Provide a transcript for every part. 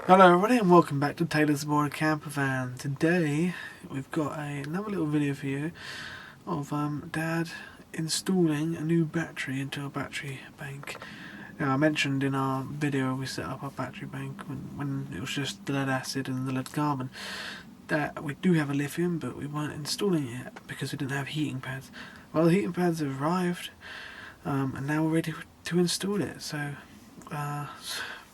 Hello everybody and welcome back to Taylor's Aboard a Campervan. Today we've got another little video for you of Dad installing a new battery into a battery bank. Now I mentioned in our video we set up our battery bank when it was just the lead acid and the lead carbon that we do have a lithium, but we weren't installing it yet because we didn't have heating pads. Well, the heating pads have arrived and now we're ready to install it. So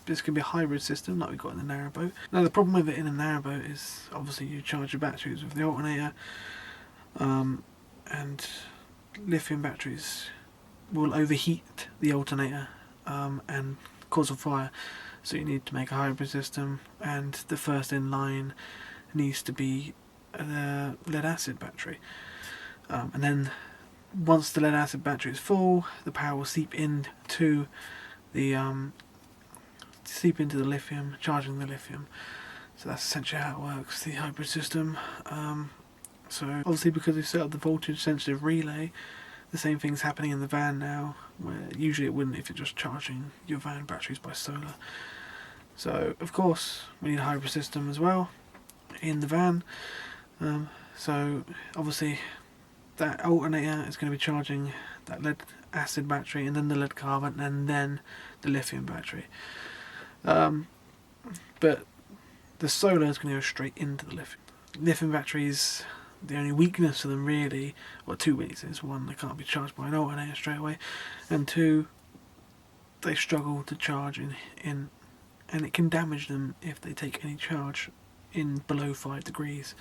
this can be a hybrid system like we got in the Narrowboat. Now the problem with it in a Narrowboat is obviously you charge your batteries with the alternator, and lithium batteries will overheat the alternator and cause a fire. So you need to make a hybrid system, and the first in line needs to be a lead acid battery, and then once the lead acid battery is full, the power will seep into the lithium, charging the lithium. So that's essentially how it works, the hybrid system. So obviously because we've set up the voltage sensitive relay, the same thing's happening in the van now, where usually it wouldn't if you're just charging your van batteries by solar. So of course we need a hybrid system as well in the van. So obviously that alternator is going to be charging that lead acid battery, and then the lead carbon, and then the lithium battery. But the solar is going to go straight into the lithium. Lithium batteries, the only weakness of them really, well, two weaknesses. One, they can't be charged by an alternator straight away, and two, they struggle to charge in and it can damage them if they take any charge in below 5 degrees.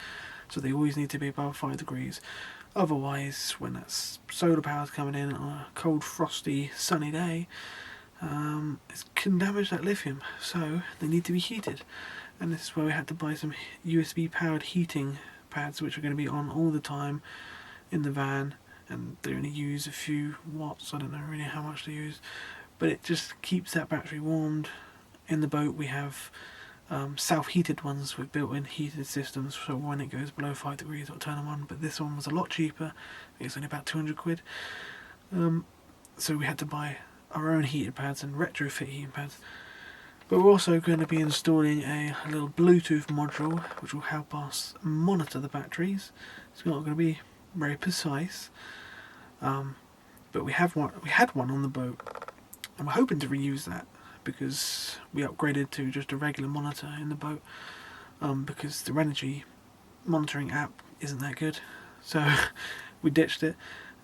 So they always need to be above 5 degrees. Otherwise, when that solar power is coming in on a cold, frosty, sunny day, it can damage that lithium, so they need to be heated. And this is where we had to buy some USB powered heating pads, which are going to be on all the time in the van, and they only use a few watts. I don't know really how much they use, but it just keeps that battery warmed. In the boat we have self-heated ones with built-in heated systems, so when it goes below 5 degrees it'll turn them on, but this one was a lot cheaper. It's only about 200 quid. So we had to buy our own heated pads and retrofit heating pads. But we're also going to be installing a little Bluetooth module which will help us monitor the batteries. It's not going to be very precise, but we had one on the boat, and we're hoping to reuse that because we upgraded to just a regular monitor in the boat, because the energy monitoring app isn't that good. So we ditched it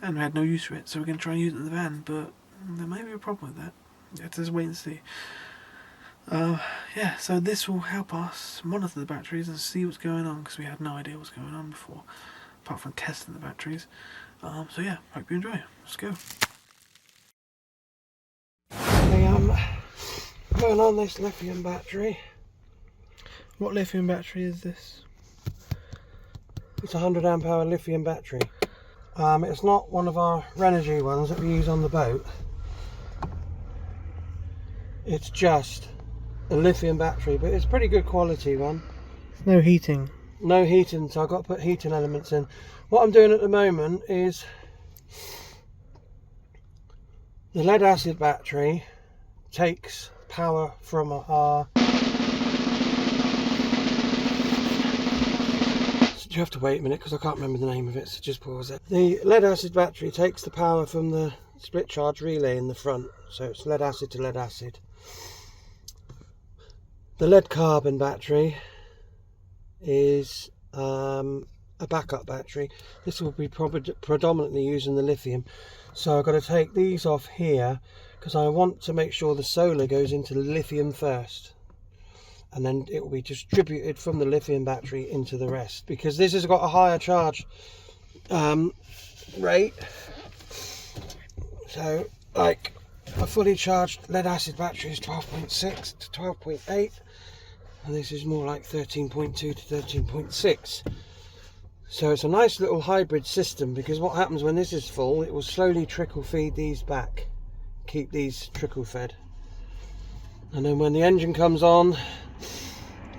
and we had no use for it, so we're going to try and use it in the van, but there may be a problem with that. Let's just wait and see. Yeah, so this will help us monitor the batteries and see what's going on, because we had no idea what's going on before, apart from testing the batteries. So yeah, hope you enjoy. Let's go. Going on this lithium battery. What lithium battery is this? It's a 100 amp hour lithium battery. It's not one of our Renault ones that we use on the boat. It's just a lithium battery, but it's a pretty good quality one. No heating. No heating, so I've got to put heating elements in. What I'm doing at the moment is the lead acid battery takes power from our... You have to wait a minute because I can't remember the name of it, so just pause it. The lead acid battery takes the power from the split charge relay in the front, so it's lead acid to lead acid. The lead carbon battery is a backup battery. This will be predominantly using the lithium, so I've got to take these off here because I want to make sure the solar goes into the lithium first, and then it will be distributed from the lithium battery into the rest, because this has got a higher charge rate. So like a fully charged lead acid battery is 12.6 to 12.8, and this is more like 13.2 to 13.6. So it's a nice little hybrid system, because what happens when this is full, it will slowly trickle feed these back, keep these trickle fed, and then when the engine comes on,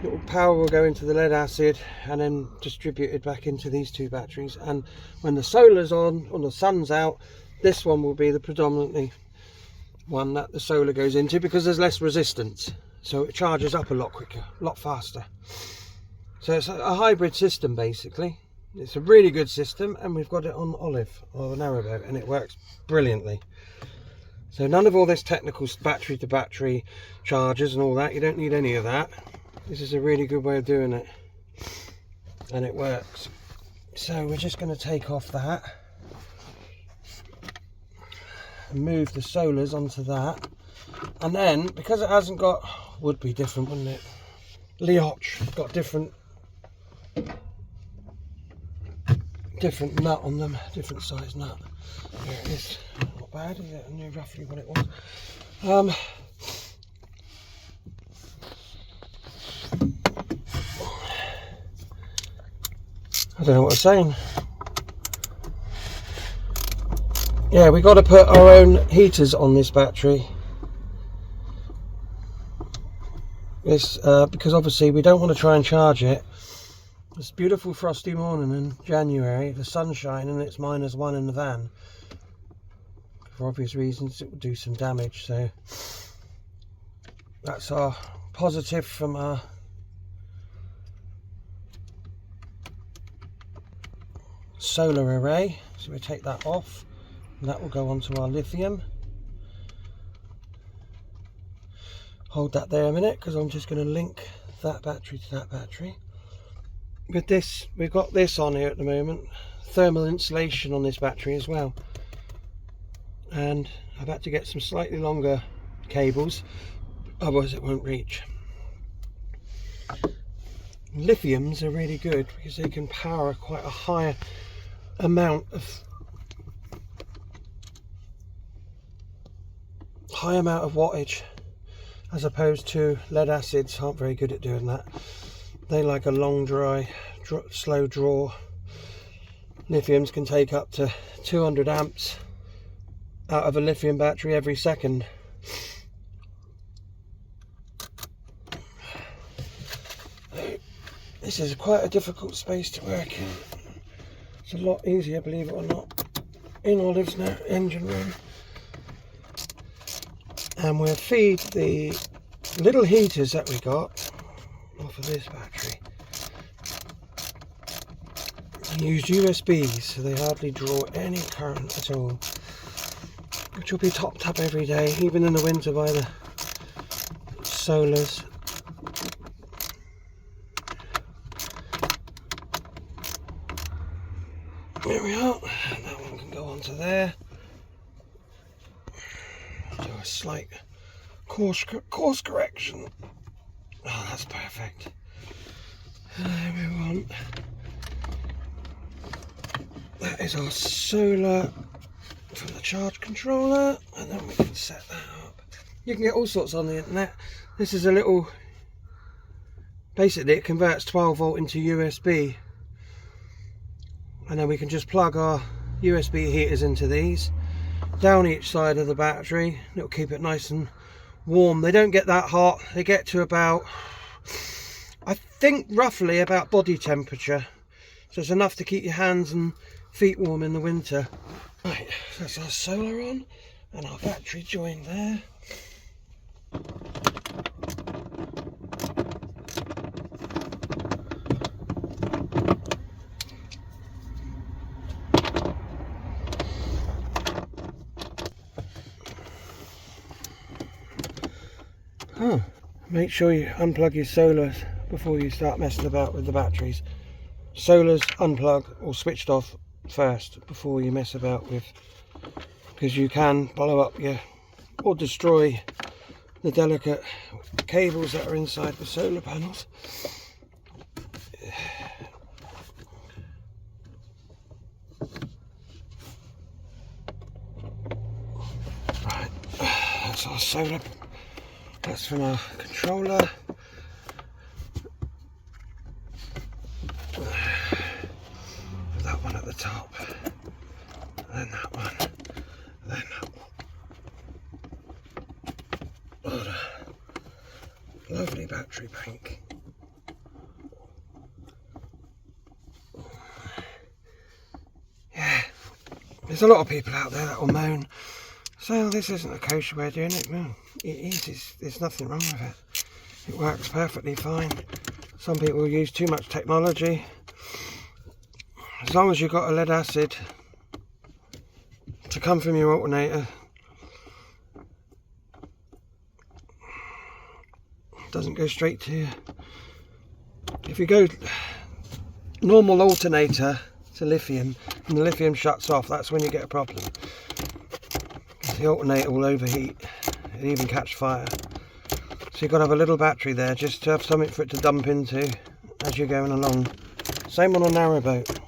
little power will go into the lead acid and then distributed back into these two batteries. And when the solar's on or the sun's out, this one will be the predominantly one that the solar goes into, because there's less resistance. so it charges up a lot quicker, a lot faster. So it's a hybrid system basically. It's a really good system, and we've got it on Olive or the Narrowboat, and it works brilliantly. So none of all this technical battery to battery chargers and all that, you don't need any of that. This is a really good way of doing it, and it works. So we're just going to take off that and move the solars onto that, and then because it hasn't got, would be different wouldn't it, Leoch got different nut on them, different size nut. There it is, not bad, is it? I knew roughly what it was. I don't know what I'm saying. Yeah, we got to put our own heaters on this battery. This because obviously we don't want to try and charge it. It's a beautiful frosty morning in January, the sun's shining and it's -1 in the van. For obvious reasons it will do some damage, so that's our positive from our solar array. So we take that off and that will go onto our lithium. Hold that there a minute because I'm just going to link that battery to that battery. With this, we've got this on here at the moment, thermal insulation on this battery as well, and I've had to get some slightly longer cables, otherwise it won't reach. Lithiums are really good because they can power quite a high amount of wattage, as opposed to lead acids aren't very good at doing that. They like a long dry, slow draw. Lithiums can take up to 200 amps out of a lithium battery every second. This is quite a difficult space to work in. It's a lot easier, believe it or not, in Olive's engine room. And we'll feed the little heaters that we got off of this battery. They use USBs, so they hardly draw any current at all, which will be topped up every day, even in the winter, by the solars. There we are, that one can go onto there. Do a slight course correction. Oh, that's perfect. There we want. That is our solar from the charge controller, and then we can set that up. You can get all sorts on the internet. This is a little, basically it converts 12 volt into USB, and then we can just plug our USB heaters into these down each side of the battery. It'll keep it nice and warm. They don't get that hot, they get to about, I think roughly about body temperature, so it's enough to keep your hands and feet warm in the winter. Right, so that's our solar on and our battery joined there. Make sure you unplug your solars before you start messing about with the batteries. Solars unplug or switched off first before you mess about with, because you can blow up your or destroy the delicate cables that are inside the solar panels. Right, that's our solar. That's from our controller. That one at the top, then that one, then that one. What a lovely battery bank. Yeah, there's a lot of people out there that will moan, so this isn't a kosher way of doing it. Well, it is, there's nothing wrong with it. It works perfectly fine. Some people use too much technology. As long as you've got a lead acid to come from your alternator, it doesn't go straight to you. If you go normal alternator to lithium and the lithium shuts off, that's when you get a problem. The alternator will overheat, it even catch fire. So you've got to have a little battery there just to have something for it to dump into as you're going along. Same on a narrowboat.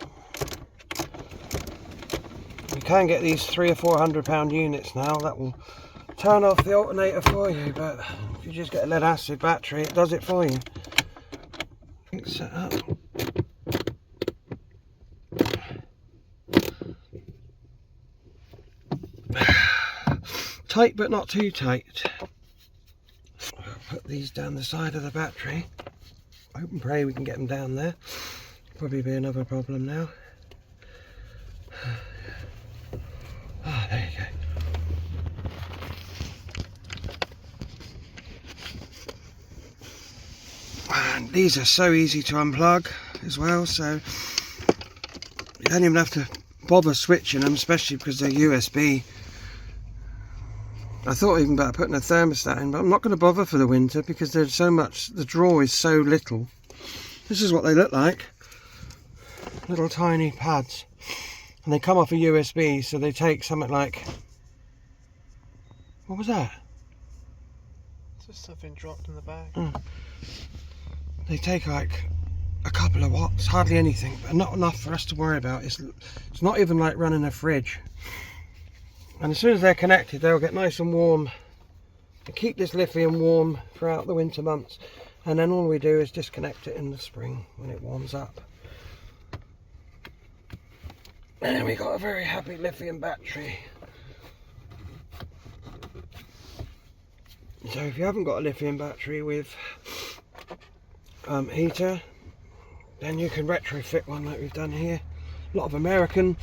You can get these £300 or £400 units now that will turn off the alternator for you, but if you just get a lead acid battery, it does it for you. It's set up. Tight but not too tight. I'll put these down the side of the battery. Hope and pray we can get them down there. Probably be another problem now. Ah, there you go. And these are so easy to unplug as well, so you don't even have to bother switching them, especially because they're USB. I thought even about putting a thermostat in, but I'm not going to bother for the winter because there's so much, the draw is so little. This is what they look like. Little tiny pads. And they come off a USB, so they take something like... What was that? Just something dropped in the bag. They take like a couple of watts, hardly anything, but not enough for us to worry about. It's not even like running a fridge. And as soon as they're connected, they'll get nice and warm and keep this lithium warm throughout the winter months. And then all we do is disconnect it in the spring when it warms up. And we got a very happy lithium battery. So if you haven't got a lithium battery with heater, then you can retrofit one like we've done here. A lot of American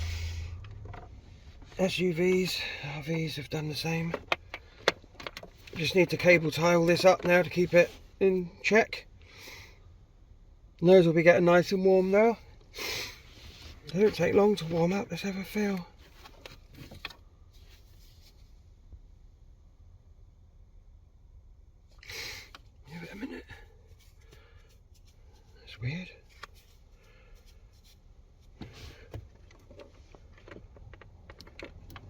SUVs, RVs have done the same. Just need to cable tie all this up now to keep it in check. And those will be getting nice and warm now. They don't take long to warm up, let's have a feel. Give it a minute. That's weird.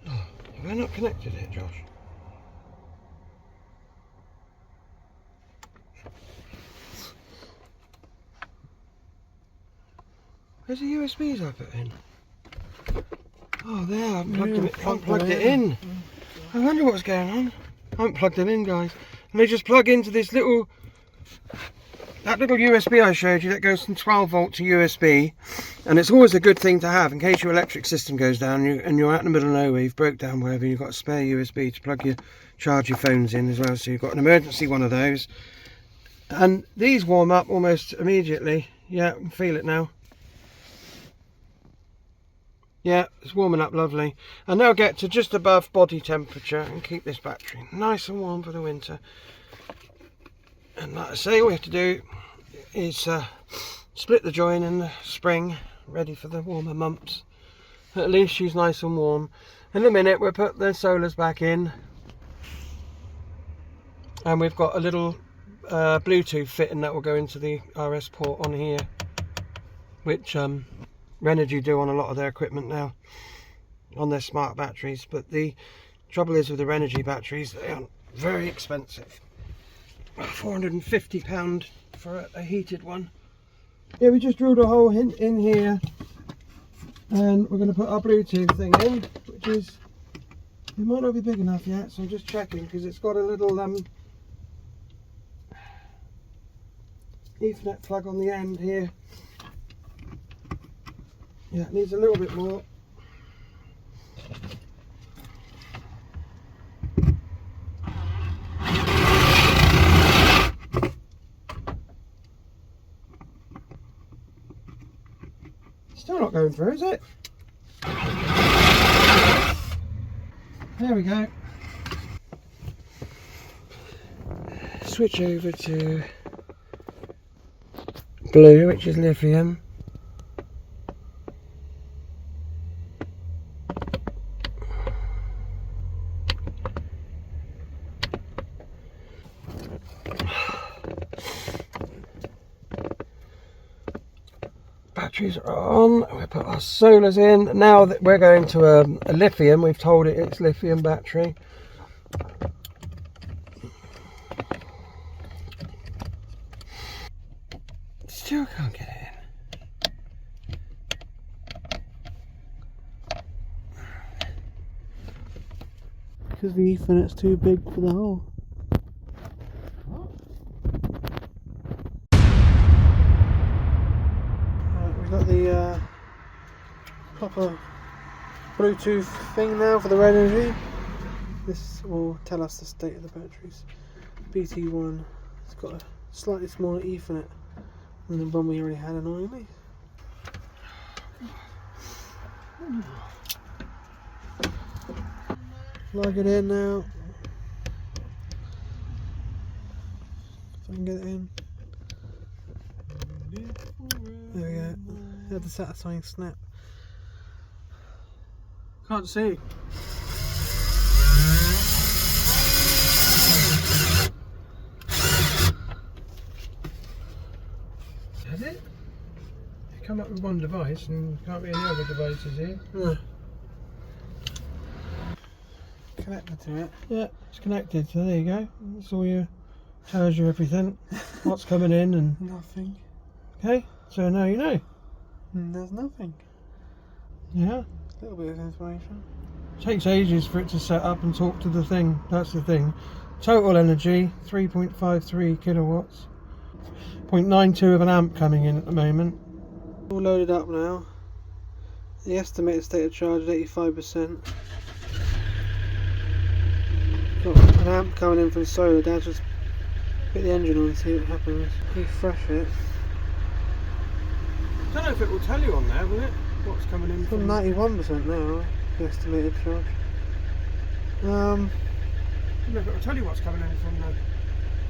Have I not connected it, Josh? Where's the USBs I put in? Oh, there, I've plugged it in. I wonder what's going on. I haven't plugged them in, guys. And they just plug into this little... That little USB I showed you that goes from 12 volt to USB. And it's always a good thing to have in case your electric system goes down and you're out in the middle of nowhere, you've broke down wherever, you've got a spare USB to charge your phones in as well. So you've got an emergency one of those. And these warm up almost immediately. Yeah, I can feel it now. Yeah, it's warming up lovely. And they'll get to just above body temperature and keep this battery nice and warm for the winter. And like I say, all we have to do is split the join in the spring, ready for the warmer months. At least she's nice and warm. In a minute we'll put the solars back in. And we've got a little Bluetooth fitting that will go into the RS port on here. Which Renault do on a lot of their equipment now. On their smart batteries. But the trouble is with the Renault batteries, they are very expensive. £450 for a heated one. Yeah, we just drilled a hole in here and we're going to put our Bluetooth thing in, which is, it might not be big enough yet, so I'm just checking because it's got a little Ethernet plug on the end here. Yeah, it needs a little bit more. Still not going through, is it? There we go. Switch over to blue, which is lithium. Batteries are on. We put our solars in. Now that we're going to a lithium, we've told it it's lithium battery. Still can't get it in. Because the Ethernet's too big for the hole. We've got the proper Bluetooth thing now for the red energy. This will tell us the state of the batteries. BT1, it's got a slightly smaller Ethernet than the one we already had, annoyingly. Plug it in now. If I can get it in. There we go. Had the satisfying snap. Can't see. Has it? You come up with one device and can't be any other devices here. No. Connected to it. Yeah, it's connected, so there you go. That's all you, tells you everything. What's coming in and... Nothing. Okay, so now you know. There's nothing. Yeah. A little bit of information. Takes ages for it to set up and talk to the thing. That's the thing. Total energy 3.53 kilowatts. 0.92 of an amp coming in at the moment. All loaded up now. The estimated state of charge is 85%. Got an amp coming in from solar. Dad, just put the engine on and see what happens. Refresh it. I don't know if it will tell you on there, will it? What's coming in From 91% now, the estimated charge. No, but it'll tell you what's coming in from the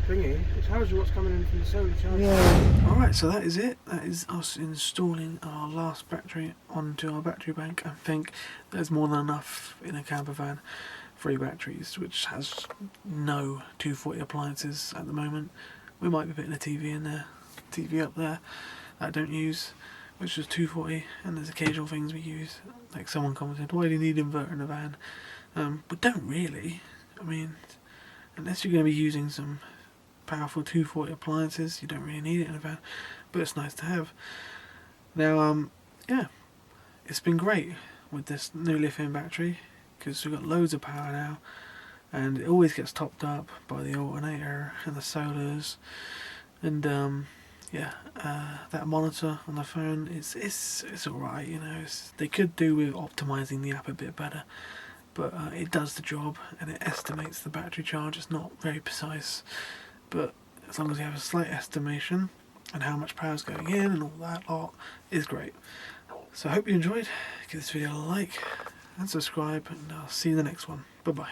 thingy. It tells you what's coming in from the solar charge. Yeah. Alright, so that is it. That is us installing our last battery onto our battery bank. I think there's more than enough in a camper van. 3 batteries, which has no 240 appliances at the moment. We might be putting a TV in there, TV up there that I don't use, which is 240, and there's occasional things we use. Like someone commented, why do you need inverter in a van? But don't really. I mean, unless you're going to be using some powerful 240 appliances, you don't really need it in a van, but it's nice to have. Now, yeah, it's been great with this new lithium battery, because we've got loads of power now, and it always gets topped up by the alternator and the solars, and yeah, that monitor on the phone it's alright, you know. They could do with optimizing the app a bit better, but it does the job and it estimates the battery charge. It's not very precise, but as long as you have a slight estimation and how much power is going in and all that lot, is great. So I hope you enjoyed. Give this video a like and subscribe, and I'll see you in the next one. Bye bye.